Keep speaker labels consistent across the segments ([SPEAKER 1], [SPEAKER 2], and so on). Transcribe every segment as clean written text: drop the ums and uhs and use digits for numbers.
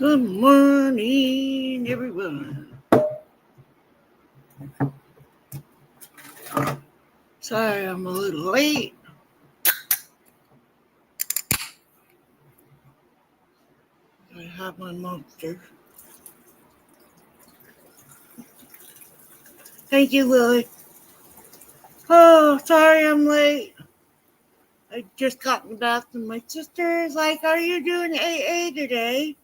[SPEAKER 1] Good morning, everyone. Sorry I'm a little late. I have my monster. Thank you, Lily. Oh, sorry I'm late. I just got in the bath and my sister is like, "Are you doing AA today?"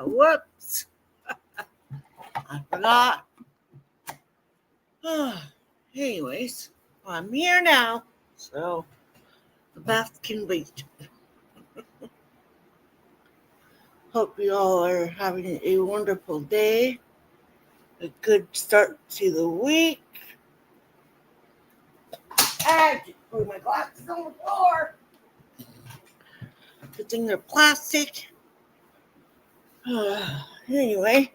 [SPEAKER 1] Whoops. I forgot. Anyways, I'm here now, so the bath can wait. Hope you all are having a wonderful day. A good start to the week. I just threw my glasses on the floor. Good thing they're plastic. Anyway,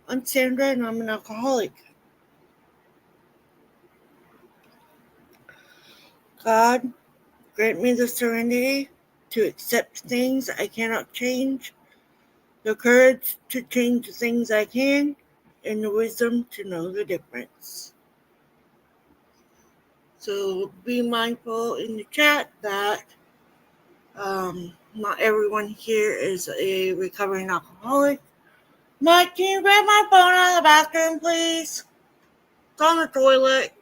[SPEAKER 1] I'm Sandra and I'm an alcoholic. God, grant me the serenity to accept things I cannot change, the courage to change the things I can, and the wisdom to know the difference. So be mindful in the chat that not everyone here is a recovering alcoholic. Mike, can you grab my phone out of the bathroom, please? It's on the toilet.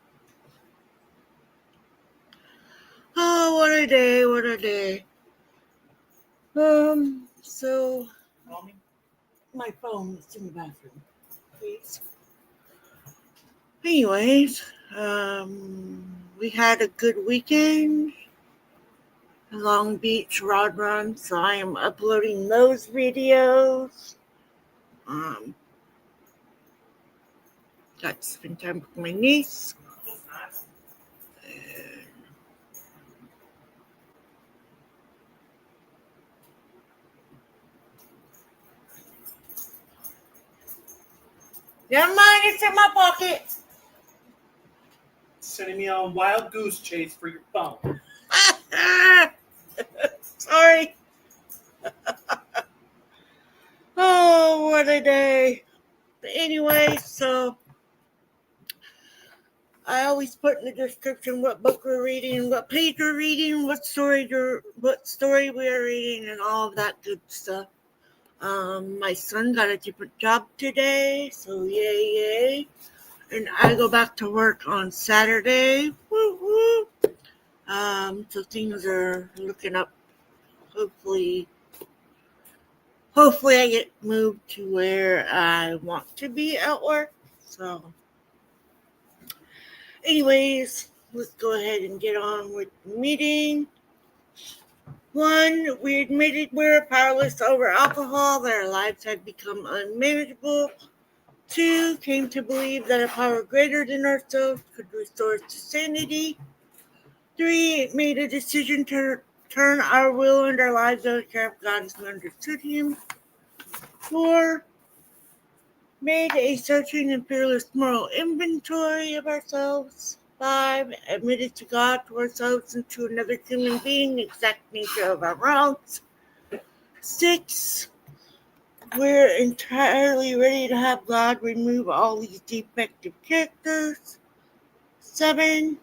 [SPEAKER 1] Oh, what a day, what a day. So, my phone is in the bathroom, please. Anyways, we had a good weekend. Long Beach Rod Run, so I am uploading those videos. Got to spend time with my niece. Never mind, it's in my pocket.
[SPEAKER 2] Sending me on a wild goose chase for your phone.
[SPEAKER 1] Sorry. Oh, what a day. But anyway, so I always put in the description what book we're reading, what page we're reading, what story we're reading, and all of that good stuff. My son got a different job today, so yay. And I go back to work on Saturday. Woo woo. So things are looking up. Hopefully I get moved to where I want to be at work. So anyways, let's go ahead and get on with the meeting. 1, we admitted we were powerless over alcohol, that our lives had become unmanageable. 2, came to believe that a power greater than ourselves could restore us to sanity. 3, made a decision to turn our will and our lives over to care of God as we understood Him. 4, made a searching and fearless moral inventory of ourselves. 5, admitted to God, to ourselves, and to another human being the exact nature of our wrongs. 6, we're entirely ready to have God remove all these defective characters. 7,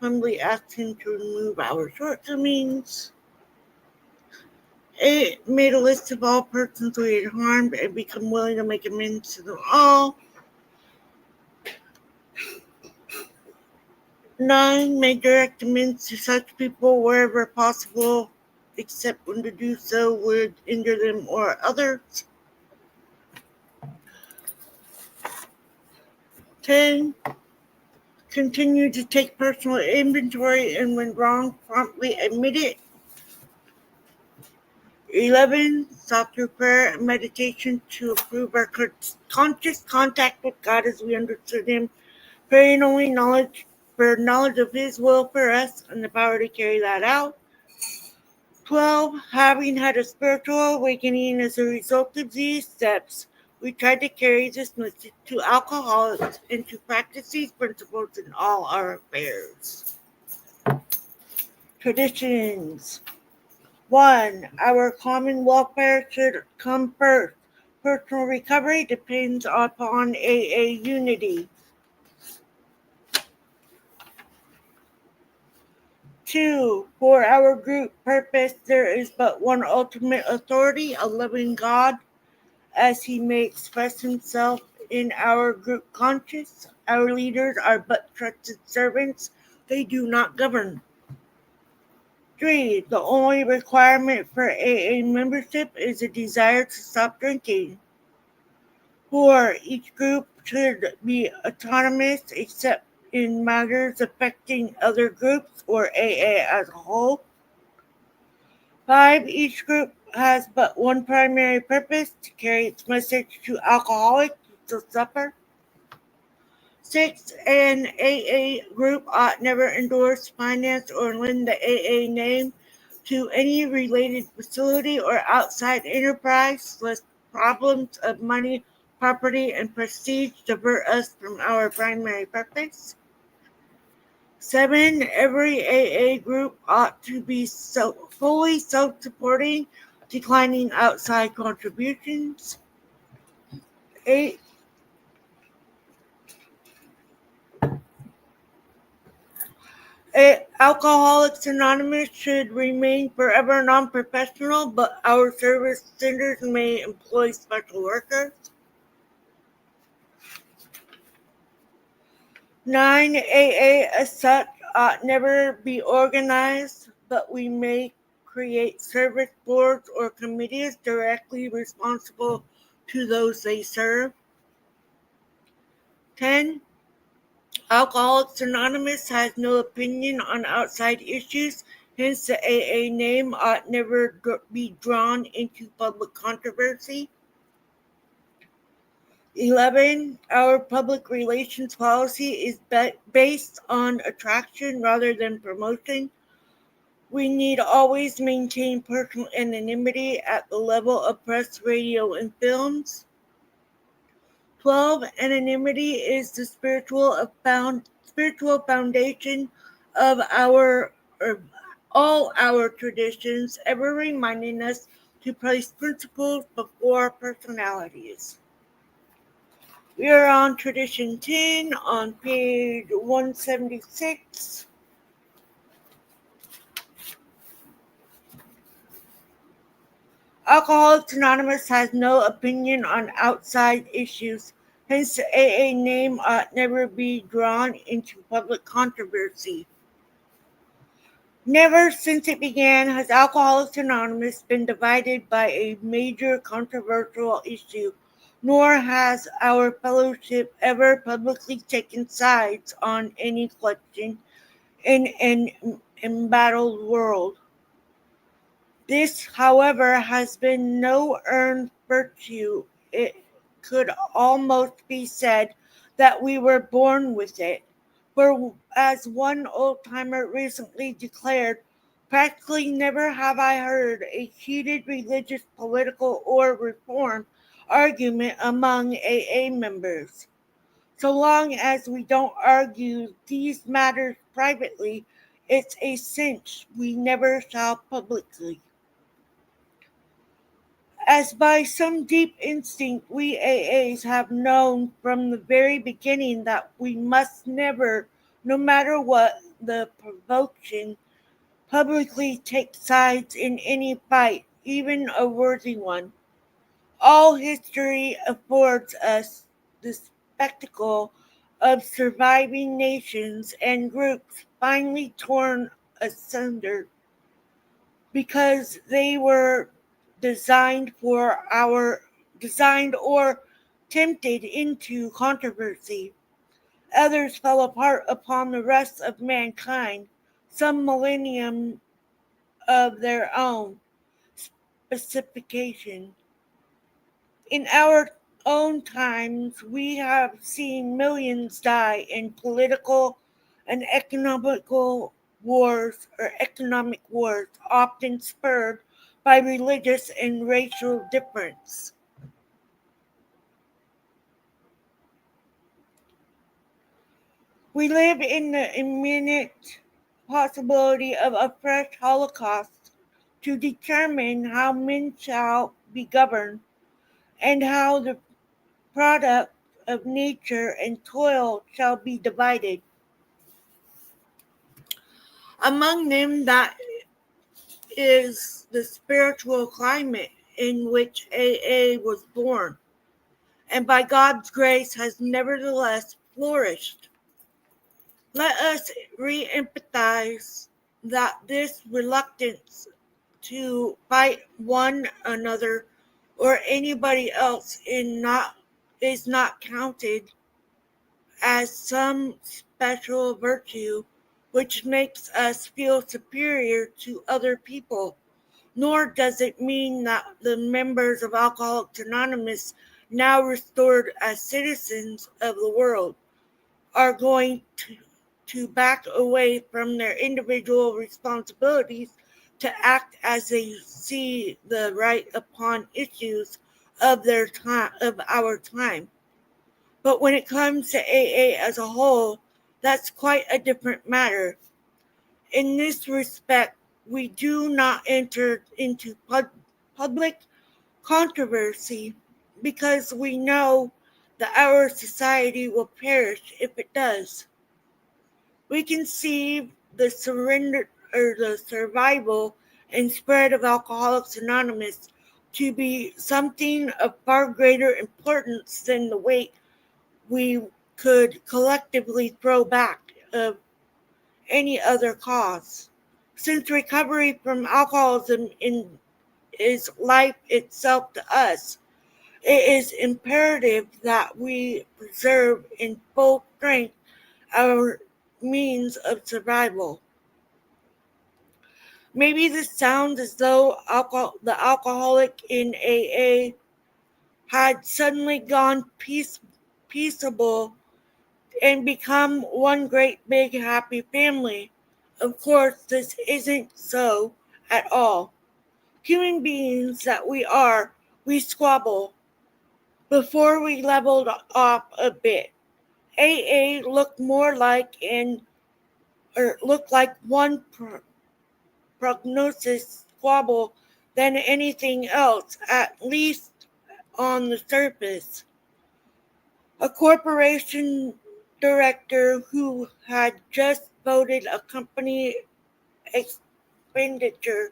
[SPEAKER 1] humbly ask Him to remove our shortcomings. 8, made a list of all persons we had harmed and become willing to make amends to them all. 9, made direct amends to such people wherever possible, except when to do so would injure them or others. 10, continue to take personal inventory and when wrong, promptly admit it. 11, sought through prayer and meditation to improve our conscious contact with God as we understood Him, praying only for knowledge of His will for us and the power to carry that out. 12, having had a spiritual awakening as a result of these steps, we tried to carry this message to alcoholics and to practice these principles in all our affairs. Traditions. 1. Our common welfare should come first. Personal recovery depends upon AA unity. 2. For our group purpose, there is but one ultimate authority, a loving God, as he may express himself in our group conscience. Our leaders are but trusted servants, they do not govern. 3. The only requirement for AA membership is a desire to stop drinking. 4. Each group should be autonomous except in matters affecting other groups or AA as a whole. 5. Each group has but one primary purpose, to carry its message to alcoholics who still suffer. 6. An AA group ought never endorse, finance, or lend the AA name to any related facility or outside enterprise, lest problems of money, property, and prestige divert us from our primary purpose. 7. Every AA group ought to be fully self-supporting, declining outside contributions. 8. Alcoholics Anonymous should remain forever non-professional, but our service centers may employ special workers. 9. AA as such ought never be organized, but we may create service boards or committees directly responsible to those they serve. 10. Alcoholics Anonymous has no opinion on outside issues, hence the AA name ought never be drawn into public controversy. 11. Our public relations policy is based on attraction rather than promotion. We need always maintain personal anonymity at the level of press, radio, and films. 12. Anonymity is the spiritual foundation of all our traditions, ever reminding us to place principles before personalities. We are on tradition 10 on page 176. Alcoholics Anonymous has no opinion on outside issues, hence the AA name ought never be drawn into public controversy. Never since it began has Alcoholics Anonymous been divided by a major controversial issue, nor has our fellowship ever publicly taken sides on any question in an embattled world. This, however, has been no earned virtue. It could almost be said that we were born with it. For as one old-timer recently declared, practically never have I heard a heated religious, political, or reform argument among AA members. So long as we don't argue these matters privately, it's a cinch we never shall publicly. As by some deep instinct, we AAs have known from the very beginning that we must never, no matter what the provocation, publicly take sides in any fight, even a worthy one. All history affords us the spectacle of surviving nations and groups finally torn asunder because they were designed or tempted into controversy. Others fell apart upon the rest of mankind, some millennium of their own specification. In our own times, we have seen millions die in political and economic wars, often spurred by religious and racial difference. We live in the imminent possibility of a fresh Holocaust to determine how men shall be governed, and how the product of nature and toil shall be divided. Among them, that is the spiritual climate in which AA was born, and by God's grace has nevertheless flourished. Let us re-empathize that this reluctance to fight one another or anybody else is not counted as some special virtue which makes us feel superior to other people, nor does it mean that the members of Alcoholics Anonymous, now restored as citizens of the world, are going to back away from their individual responsibilities to act as they see the right upon issues of our time. But when it comes to AA as a whole, that's quite a different matter. In this respect, we do not enter into public controversy because we know that our society will perish if it does. We conceive the surrender or the survival and spread of Alcoholics Anonymous to be something of far greater importance than the weight we could collectively throw back of any other cause. Since recovery from alcoholism is life itself to us, it is imperative that we preserve in full strength our means of survival. Maybe this sounds as though the alcoholic in AA had suddenly gone peaceable and become one great big happy family. Of course, this isn't so at all. Human beings that we are, we squabble. Before we leveled off a bit, AA looked more like one prognosis squabble than anything else, at least on the surface. A corporation director who had just voted a company expenditure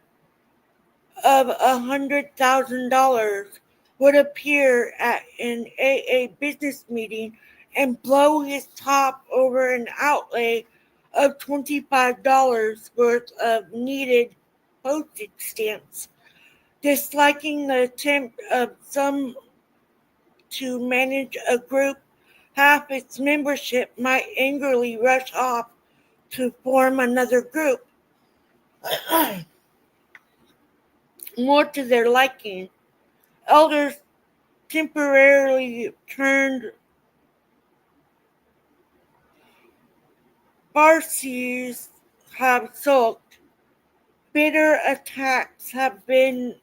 [SPEAKER 1] of $100,000 would appear at an AA business meeting and blow his top over an outlay of $25 worth of needed postage stamps, disliking the attempt of some to manage a group. Half its membership might angrily rush off to form another group, more to their liking. Elders temporarily turned Pharisees have sulked. Bitter attacks have been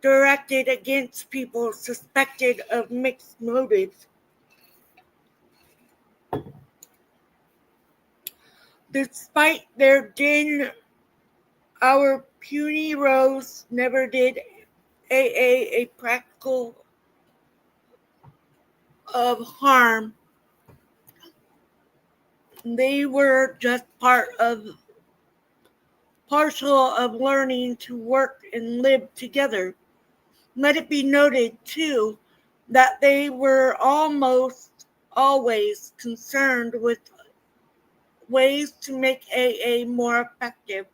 [SPEAKER 1] directed against people suspected of mixed motives. Despite their din, our puny rose never did AA a practical of harm. They were just partial of learning to work and live together. Let it be noted, too, that they were almost always concerned with ways to make AA more effective,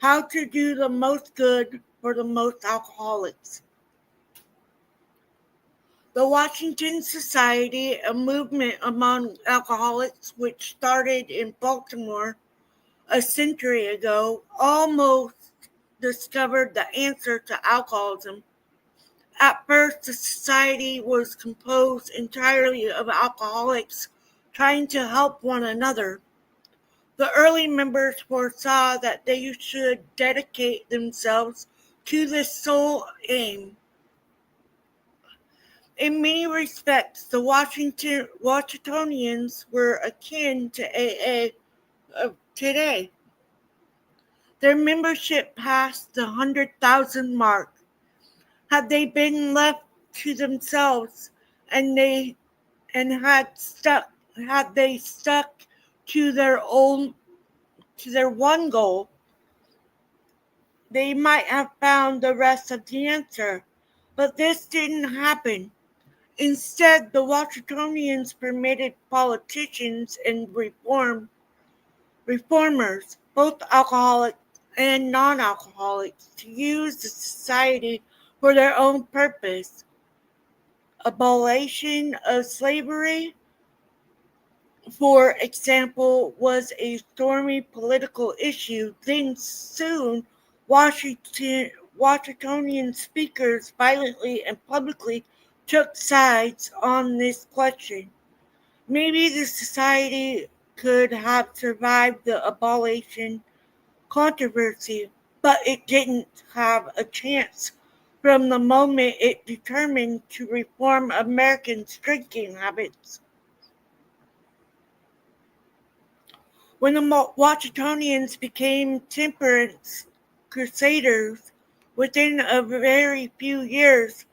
[SPEAKER 1] how to do the most good for the most alcoholics. The Washington Society, a movement among alcoholics which started in Baltimore a century ago, almost discovered the answer to alcoholism. At first, the society was composed entirely of alcoholics trying to help one another. The early members foresaw that they should dedicate themselves to this sole aim. In many respects, the Washingtonians were akin to AA of today. their membership passed the 100,000 mark. Had they been left to themselves and had they stuck to their one goal, they might have found the rest of the answer. But this didn't happen. Instead, the Washingtonians permitted politicians and reformers, both alcoholic and non-alcoholics, to use the society for their own purpose. Abolition of slavery, for example, was a stormy political issue. Then soon, Washingtonian speakers violently and publicly took sides on this question. Maybe the society could have survived the abolition controversy, but it didn't have a chance from the moment it determined to reform Americans' drinking habits. When the Washingtonians became temperance crusaders, within a very few years,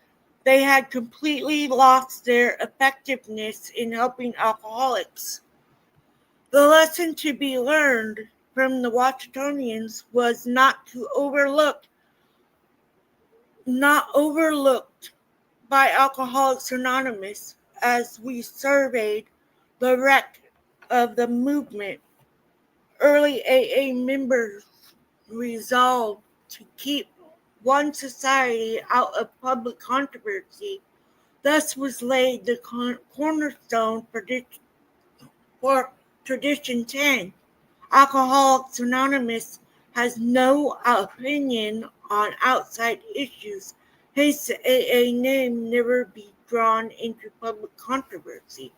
[SPEAKER 1] they had completely lost their effectiveness in helping alcoholics. The lesson to be learned from the Washingtonians was not overlooked by Alcoholics Anonymous as we surveyed the wreck of the movement. Early AA members resolved to keep one society out of public controversy. Thus was laid the cornerstone for Tradition 10. Alcoholics Anonymous has no opinion on outside issues, hence the AA name never be drawn into public controversy.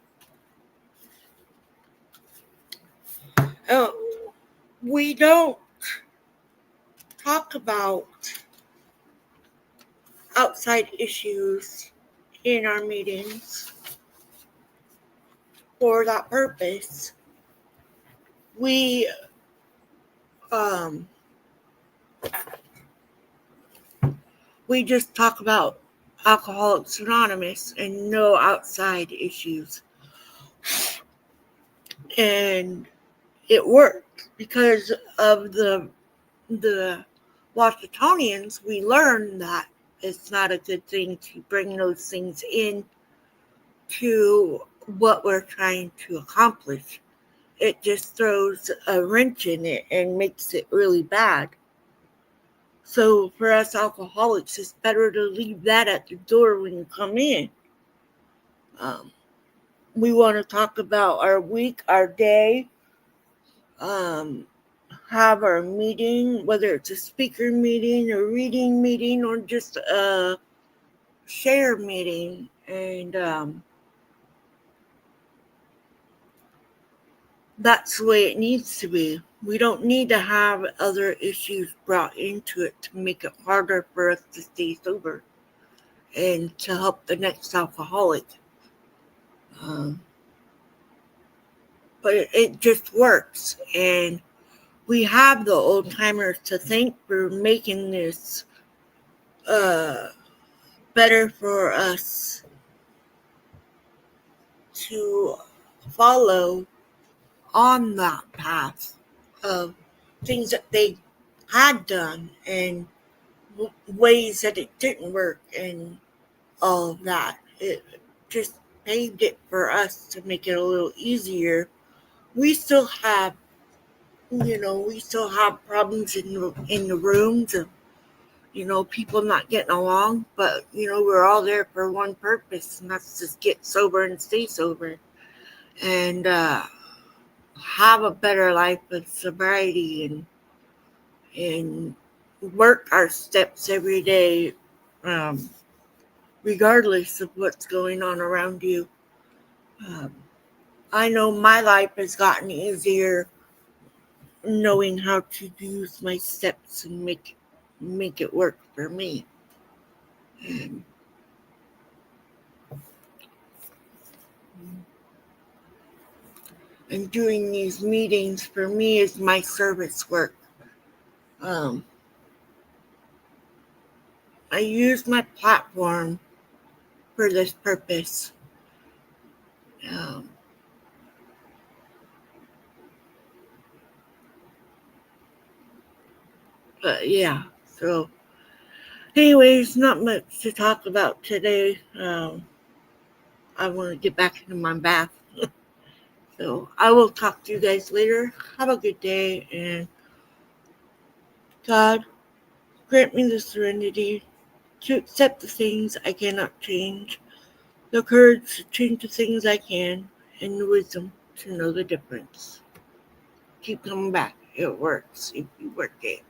[SPEAKER 1] We don't talk about outside issues in our meetings for that purpose. We just talk about Alcoholics Anonymous and no outside issues. And it worked because of the Washingtonians. We learned that it's not a good thing to bring those things in to what we're trying to accomplish. It just throws a wrench in it and makes it really bad. So for us alcoholics, it's better to leave that at the door when you come in. We want to talk about our week, our day, have our meeting, whether it's a speaker meeting, a reading meeting, or just a share meeting. And that's the way it needs to be. We don't need to have other issues brought into it to make it harder for us to stay sober and to help the next alcoholic. But it just works. And we have the old timers to thank for making this better for us to follow on that path of things that they had done and ways that it didn't work and all of that. It just paved it for us to make it a little easier. We still have problems in the rooms of, people not getting along, but, we're all there for one purpose, and that's just get sober and stay sober and have a better life of sobriety and work our steps every day, regardless of what's going on around you. I know my life has gotten easier knowing how to use my steps and make it work for me. And doing these meetings for me is my service work. Um, I use my platform for this purpose. Um, but yeah, so anyways, not much to talk about today. I want to get back into my bath. So I will talk to you guys later. Have a good day, and God, grant me the serenity to accept the things I cannot change, the courage to change the things I can, and the wisdom to know the difference. Keep coming back. It works if you work it.